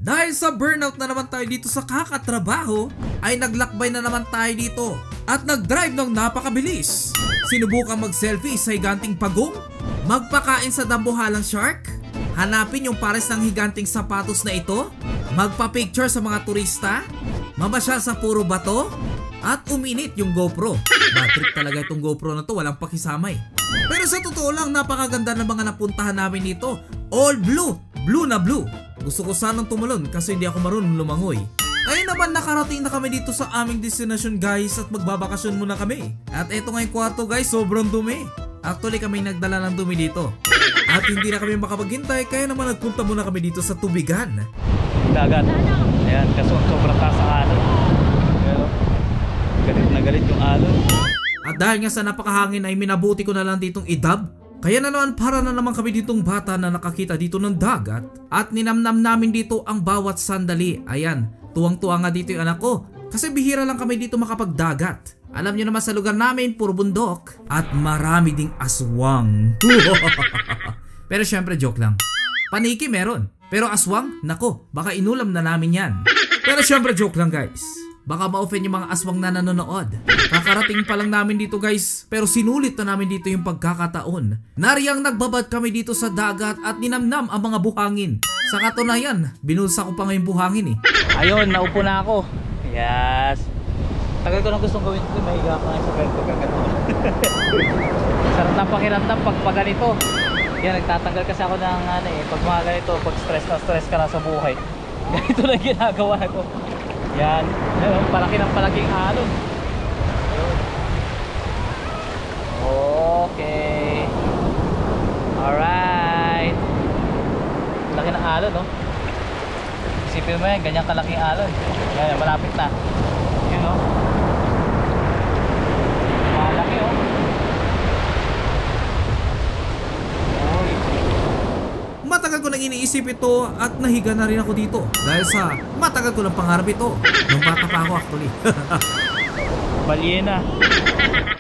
Dahil sa burnout na naman tayo dito sa kakatrabaho, ay naglakbay na naman tayo dito at nag-drive ng napakabilis. Sinubukan mag-selfie sa higanting pagong, magpakain sa dambuhalang shark, hanapin yung pares ng higanting sapatos na ito, magpa-picture sa mga turista, mamasyal sa puro bato, at uminit yung GoPro. Bad trip talaga itong GoPro na to, walang pakisama eh. Pero sa totoo lang, napakaganda ng mga napuntahan namin dito. All blue, blue na blue. Gusto ko sanang tumalon kasi hindi ako marunong lumangoy. Kaya naman nakarating na kami dito sa aming destination guys at magbabakasyon muna kami. At eto nga yung kwarto guys, sobrang dumi. Actually kami nagdala ng dumi dito. At hindi na kami makapaghintay kaya naman nagpunta muna kami dito sa tubigan. Dagat. Ayan, kaso sobrang taas ang alon. Pero galit na galit yung alon. At dahil nga sa napakahangin ay minabuti ko na lang ditong idab. Kaya na naman para na naman kami ditong bata na nakakita dito ng dagat. At ninamnam namin dito ang bawat sandali. Ayan, tuwang-tuwa nga dito yung anak ko. Kasi bihira lang kami dito makapagdagat. Alam nyo naman sa lugar namin, puro bundok. At marami ding aswang. Pero syempre joke lang. Paniki meron. Pero aswang, nako, baka inulam na namin yan. Pero syempre joke lang guys. Baka ma-offend yung mga aswang na nanonood. Kakarating pa lang namin dito guys, pero sinulit na namin dito yung pagkakataon. Nariyang nagbabad kami dito sa dagat at ninamnam ang mga buhangin. Sa katunayan, binulsa ko pa ngayong buhangin eh. Ayun, naupo na ako. Yes. Tagal ko nang gustong gawin ito, mahiga ako nga sa bed ko kaganoon. Sarap ng pakiramdam pag ganito. Yan, nagtatanggal kasi ako ng pag mga ganito, pag stress na stress ka na sa buhay. Ganito na ginagawa ko. Yan, palaki ng palaking alon. Okay. Alright. Laki ng alon, no? Isipin mo yan, ganyan kalaking alon. Yan, malapit na. Yun, no? Malaki, oh. Matagal ko nang iniisip ito at nahiga na rin ako dito. Dahil sa matagal ko ng pangarap ito. Nung bata pa ako actually. Balyena.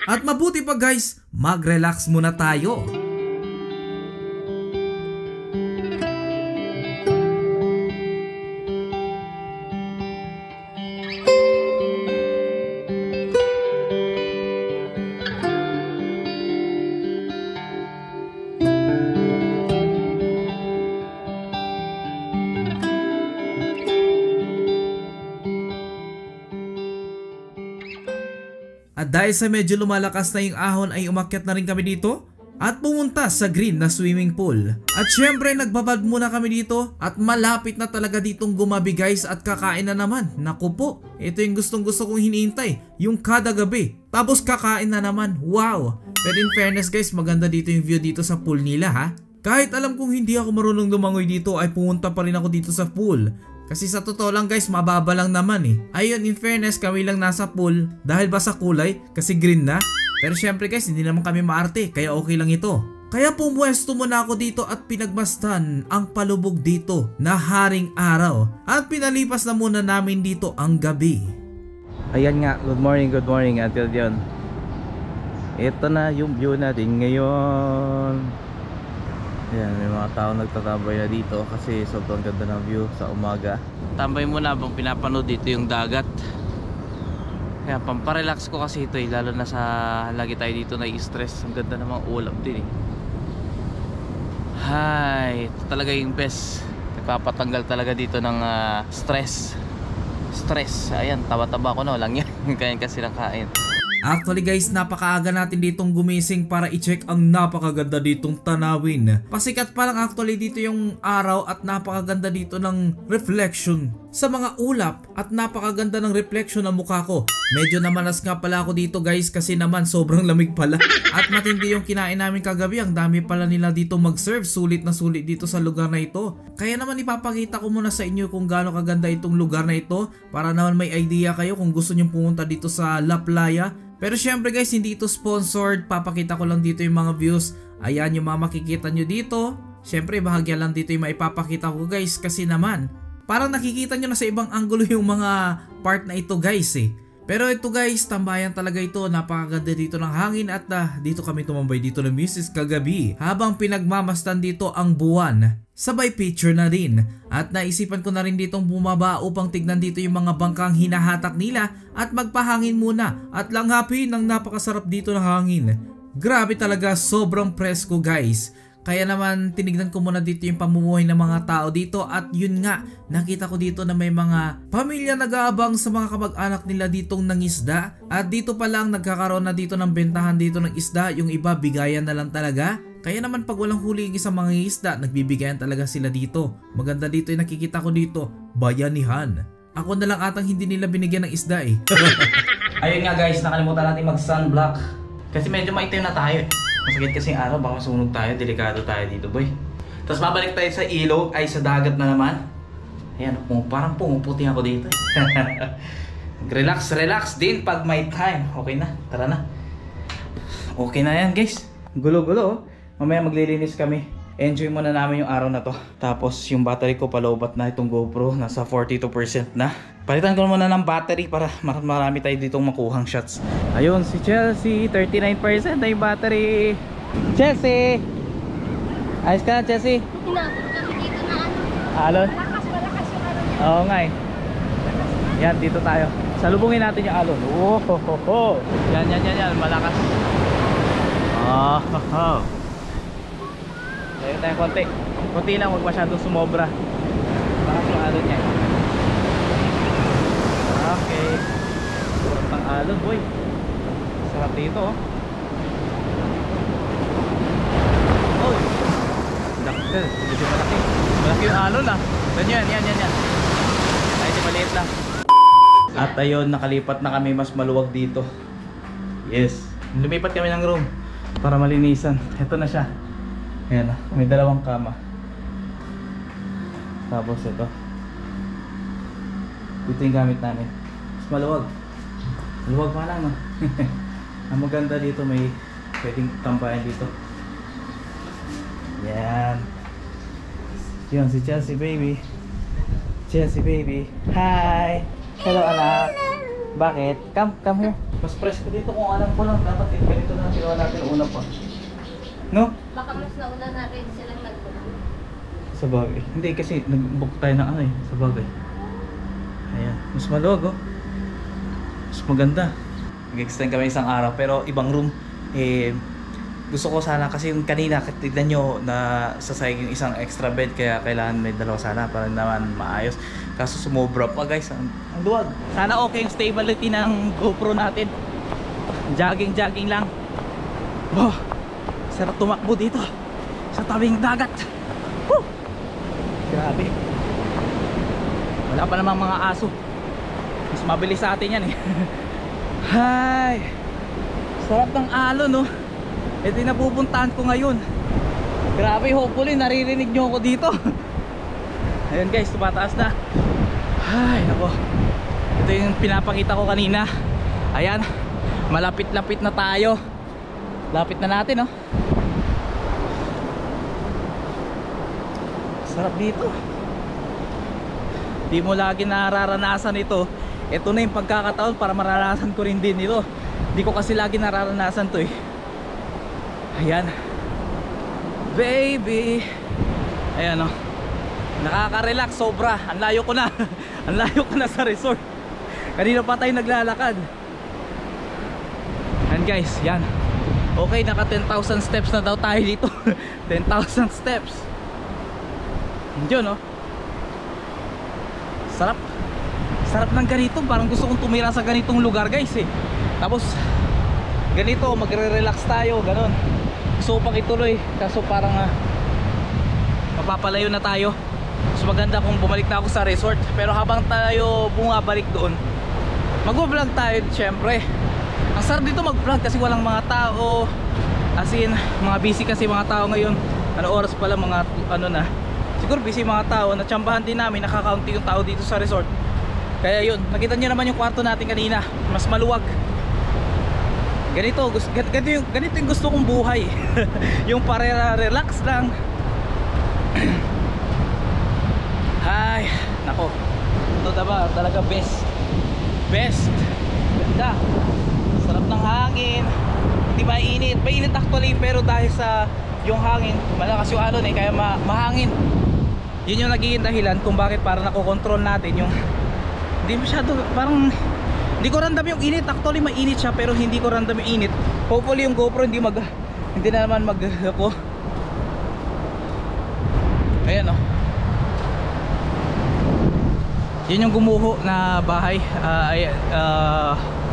At mabuti pa guys, mag-relax muna tayo. At dahil sa medyo lumalakas na yung ahon ay umakyat na rin kami dito at pumunta sa green na swimming pool. At syempre nagbabad muna kami dito at malapit na talaga ditong gumabi guys at kakain na naman. Naku po, ito yung gustong gusto kong hinihintay, yung kada gabi. Tapos kakain na naman, wow! Pero in fairness guys, maganda dito yung view dito sa pool nila ha. Kahit alam kong hindi ako marunong lumangoy dito ay pumunta pa rin ako dito sa pool. Kasi sa totoo lang guys, mababa lang naman eh. Ayun, in fairness, kami lang nasa pool dahil ba sa kulay? Kasi green na. Pero syempre guys, hindi naman kami maarte, kaya okay lang ito. Kaya pumwesto muna ako dito at pinagmasdan ang palubog dito na haring araw. At pinalipas na muna namin dito ang gabi. Ayan nga, good morning until yun. Ito na yung view natin ngayon. Ayan, may mga tao nagtatambay na dito kasi sobrang ganda ng view sa umaga. Tambay muna habang pinapanood dito yung dagat. Kaya pamparelax ko kasi ito eh, lalo na sa lagi tayo dito na i-stress. Ang ganda namang ulap din eh. Hay, ito talaga yung best. Nagpapatanggal talaga dito ng stress. Ayan, taba-taba ko na, walang yan. Kain kasi ng kain. Actually guys, napakaaga natin ditong gumising para i-check ang napakaganda ditong tanawin. Pasikat pa lang actually dito yung araw at napakaganda dito ng reflection sa mga ulap at napakaganda ng reflection ng mukha ko. Medyo namalas nga pala ako dito guys kasi naman sobrang lamig pala. At matindi yung kinain namin kagabi, ang dami pala nila dito mag-serve. Sulit na sulit dito sa lugar na ito. Kaya naman ipapakita ko muna sa inyo kung gaano kaganda itong lugar na ito para naman may idea kayo kung gusto nyo pumunta dito sa La Playa. Pero syempre guys, hindi ito sponsored. Papakita ko lang dito yung mga views. Ayan yung mga makikita nyo dito. Syempre bahagya lang dito yung maipapakita ko guys. Kasi naman, parang nakikita nyo na sa ibang angulo yung mga part na ito guys eh. Pero ito guys, tambayan talaga ito. Napakaganda dito ng hangin at dito kami tumambay dito ng misis kagabi habang pinagmamastan dito ang buwan. sabay picture na rin. At naisipan ko na rin ditong bumaba upang tignan dito yung mga bangkang hinahatak nila at magpahangin muna at langhapin ng napakasarap dito ng hangin. Grabe talaga, sobrang presko guys. Kaya naman tinignan ko muna dito yung pamumuhay ng mga tao dito at yun nga, nakita ko dito na may mga pamilya nag-aabang sa mga kamag-anak nila ditong nangisda. At dito pa lang nagkakaroon na dito ng bentahan dito ng isda, yung iba bigayan na lang talaga. Kaya naman pag walang huli yung isang mga isda, nagbibigayan talaga sila dito. Maganda dito yung nakikita ko dito, bayanihan. Ako na lang atang hindi nila binigyan ng isda eh. Ayun nga guys, nakalimutan natin mag sunblock. Kasi medyo maitim na tayo. Masakit kasi yung araw, baka masunog tayo, delikado tayo dito boy. Tapos babalik tayo sa ilog, ay sa dagat na naman. Ayan, parang pumuputi ako dito. Relax din pag may time. Okay na, tara na. Okay na yan guys. Gulo-gulo. Mamaya maglilinis kami. Enjoy muna namin yung araw na to. Tapos yung battery ko palobat na itong GoPro. Nasa 42% na. Palitan ko muna ng battery para marami tayo ditong makuhang shots. Ayun si Chelsea, 39% na yung battery. Chelsea! Ayos ka na Chelsea? Hinabot kami dito na Alon? malakas yung ano. Oo nga eh. Yan, dito tayo. Salubungin natin yung alon. Oh, ho, ho, ho. Yan, malakas. Oh, ho, ho. Tayo tayo konti. Konti lang, huwag masyadong sumobra. Malakas yung alon niya. Okay. Sarap ng alon, boy. Sarap dito, oh. Oh. Dakter, medyo malaki. Malaki yung alon, ah. Yan. Ay, di maliit lang. At ayun, nakalipat na kami, mas maluwag dito. Yes. Lumipat kami ng room para malinisan. Ito na siya. Ayan, may dalawang kama. Tapos ito. Dito yung gamit namin. Mas maluwag. Maluwag pa lang, no? Ang maganda dito, may pwedeng tambayan dito. Yan. Yun, si Chelsea baby. Chelsea baby. Hi! Hello anak. Bakit? Come here. Mas presko dito kung alam ko lang. Dapat ganito na ginawa natin una pa. No? Baka mas nauna natin silang nag-book. Sa bagay. Hindi kasi nag-book tayo ng ano eh. Sa bagay. Ayan. Mas maluwag oh. Mas maganda. Nag-extend kami isang araw pero ibang room. Gusto ko sana kasi yung kanina tignan nyo na sasayag yung isang extra bed kaya kailangan may dalawa sana para naman maayos. Kaso sumobra pa guys. Ang duwag. Sana okay yung stability ng GoPro natin. Jogging lang. Oh, sarap tumakbo dito sa tabing dagat. Woo! Grabe. Wala pa namang mga aso. Mas mabilis sa atin yan eh. Hi! Sarap ng alon no. Ito yung napupuntahan ko ngayon. Grabe, hopefully naririnig nyo ako dito. Ayun guys, tumataas na. Ay, nako. Ito yung pinapakita ko kanina. Ayan, malapit-lapit na tayo. Lapit na natin, no? Sarap dito. Di mo lagi nararanasan ito. Ito na yung pagkakataon para maranasan ko rin din ito. Di ko kasi lagi nararanasan to eh. Ayan. Baby. Ayan, no? Nakaka-relax sobra. Ang layo ko na. Ang layo ko na sa resort. Kanina pa tayo naglalakad. And guys, yan. Okay, naka 10,000 steps na daw tayo dito. 10,000 steps. Yun, no? Sarap. Sarap ng ganito. Parang gusto kong tumira sa ganitong lugar, guys, eh. Tapos ganito, magre-relax tayo, ganon. Gusto ko pang ituloy. Kaso parang mapapalayo na tayo. Mas maganda kung bumalik na ako sa resort. Pero habang tayo bumabalik doon, mag-vlog tayo syempre. Ang sarap dito mag-vlog kasi walang mga tao. As in, mga busy kasi mga tao ngayon. Ano oras pala mga ano na. Siguro busy mga tao. Natsambahan din namin, nakakaunti yung tao dito sa resort. Kaya yun, nakita nyo naman yung kwarto natin kanina. Mas maluwag. Ganito yung gusto kong buhay. Yung para-relax lang. Ay, nako. Ito diba, talaga best. Ganda. Sarap ng hangin. Hindi mainit. Mainit actually pero dahil sa yung hangin, malakas yung alon eh, kaya mahangin. Yun yung nagiging dahilan kung bakit para nakokontrol natin yung hindi masyado, parang hindi ko random yung init. Actually mainit siya pero hindi ko random yung init. Hopefully yung GoPro hindi na naman ako. Ayan o. Yun yung gumuho na bahay,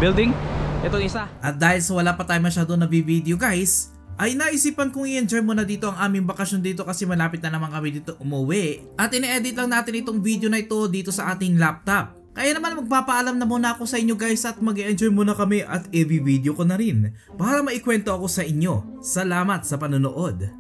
building. Itong isa. At dahil sa wala pa tayo masyado na video guys, ay naisipan kong i-enjoy muna dito ang aming bakasyon dito kasi malapit na naman kami dito umuwi. At ine-edit lang natin itong video na ito dito sa ating laptop. Kaya naman magpapaalam na muna ako sa inyo guys at mag-enjoy muna kami at i-video ko na rin para maikwento ako sa inyo. Salamat sa panonood.